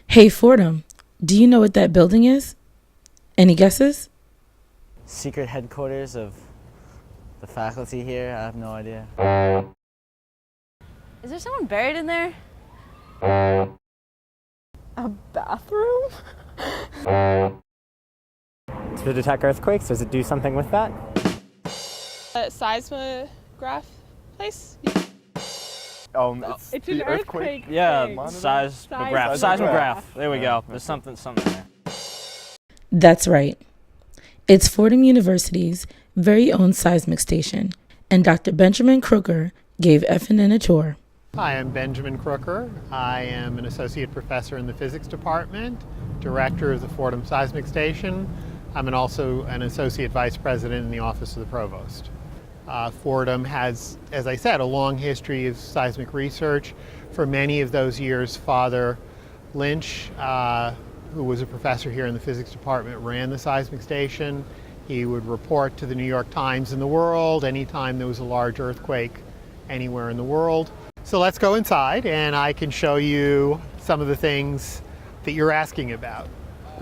Hey, Fordham, do you know what that building is? Any guesses? Secret headquarters of the faculty here? I have no idea. Is there someone buried in there? A bathroom? To detect earthquakes, does it do something with that? A seismograph place? It's an earthquake. Yeah, thing. seismograph. Seismograph. There we go. There's something there. That's right. It's Fordham University's very own seismic station, and Dr. Benjamin Crooker gave FNN a tour. Hi, I'm Benjamin Crooker. I am an associate professor in the physics department, director of the Fordham Seismic Station. I'm also an associate vice president in the office of the provost. Fordham has, as I said, a long history of seismic research. For many of those years, Father Lynch, who was a professor here in the physics department, ran the seismic station. He would report to the New York Times and the World anytime there was a large earthquake anywhere in the world. So let's go inside and I can show you some of the things that you're asking about.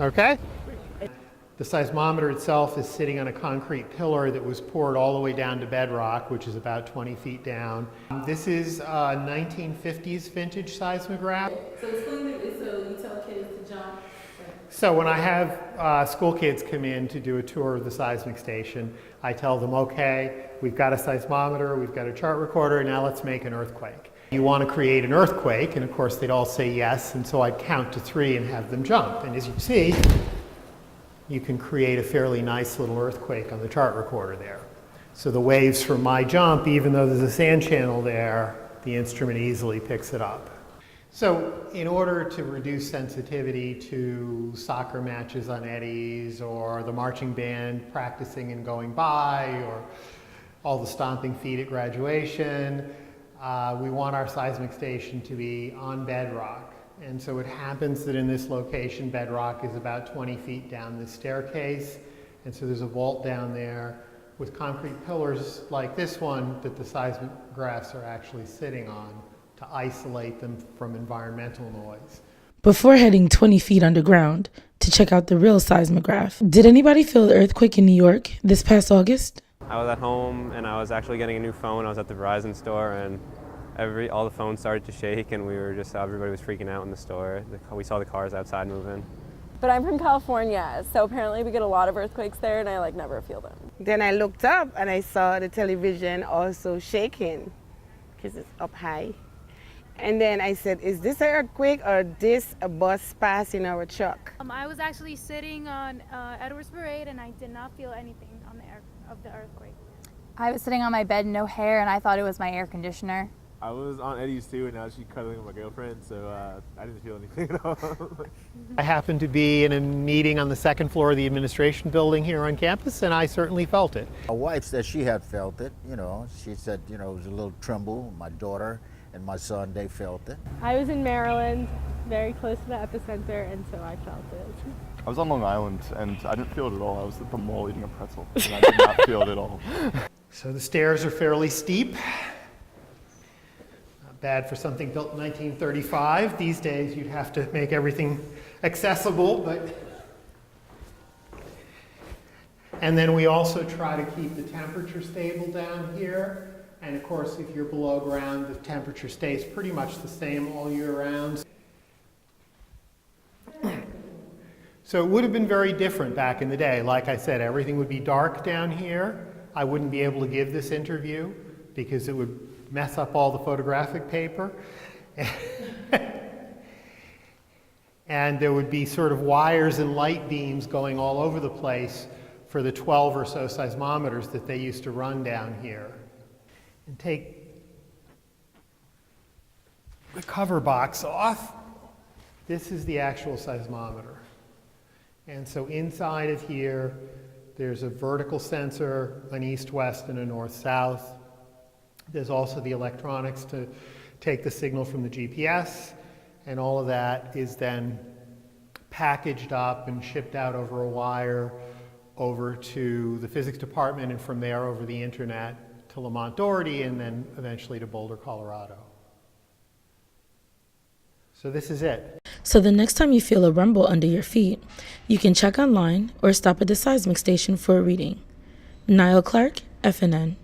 Okay? The seismometer itself is sitting on a concrete pillar that was poured all the way down to bedrock, which is about 20 feet down. This is a 1950s vintage seismograph. So explain it so you tell kids to jump. So when I have school kids come in to do a tour of the seismic station, I tell them, okay, we've got a seismometer, we've got a chart recorder, now let's make an earthquake. You want to create an earthquake, and of course they'd all say yes, and so I'd count to 3 and have them jump. And as you see, you can create a fairly nice little earthquake on the chart recorder there. So the waves from my jump, even though there's a sand channel there, the instrument easily picks it up. So in order to reduce sensitivity to soccer matches on eddies, or the marching band practicing and going by, or all the stomping feet at graduation, we want our seismic station to be on bedrock. And so it happens that in this location, bedrock is about 20 feet down the staircase. And so there's a vault down there with concrete pillars like this one that the seismographs are actually sitting on to isolate them from environmental noise. Before heading 20 feet underground to check out the real seismograph, did anybody feel the earthquake in New York this past August? I was at home and I was actually getting a new phone. I was at the Verizon store and all the phones started to shake and everybody was freaking out in the store. We saw the cars outside moving. But I'm from California, so apparently we get a lot of earthquakes there and I never feel them. Then I looked up and I saw the television also shaking because it's up high. And then I said, is this an earthquake or this a bus passing our truck? I was actually sitting on Edwards Parade and I did not feel anything on the earthquake. I was sitting on my bed, no hair, and I thought it was my air conditioner. I was on Eddie's too, and now she's cuddling with my girlfriend, so I didn't feel anything at all. I happened to be in a meeting on the second floor of the administration building here on campus, and I certainly felt it. My wife said she had felt it, She said, it was a little tremble. My daughter and my son, they felt it. I was in Maryland, very close to the epicenter, and so I felt it. I was on Long Island, and I didn't feel it at all. I was at the mall eating a pretzel, and I did not feel it at all. So the stairs are fairly steep. Not bad for something built in 1935. These days you'd have to make everything accessible, but... And then we also try to keep the temperature stable down here. And of course, if you're below ground, the temperature stays pretty much the same all year round. So it would have been very different back in the day. Like I said, everything would be dark down here. I wouldn't be able to give this interview because it would mess up all the photographic paper. And there would be sort of wires and light beams going all over the place for the 12 or so seismometers that they used to run down here. And take the cover box off. This is the actual seismometer. And so inside of here, there's a vertical sensor, an east-west and a north-south. There's also the electronics to take the signal from the GPS, and all of that is then packaged up and shipped out over a wire over to the physics department, and from there over the internet to Lamont Doherty, and then eventually to Boulder, Colorado. So this is it. So the next time you feel a rumble under your feet, you can check online or stop at the seismic station for a reading. Niall Clark, FNN.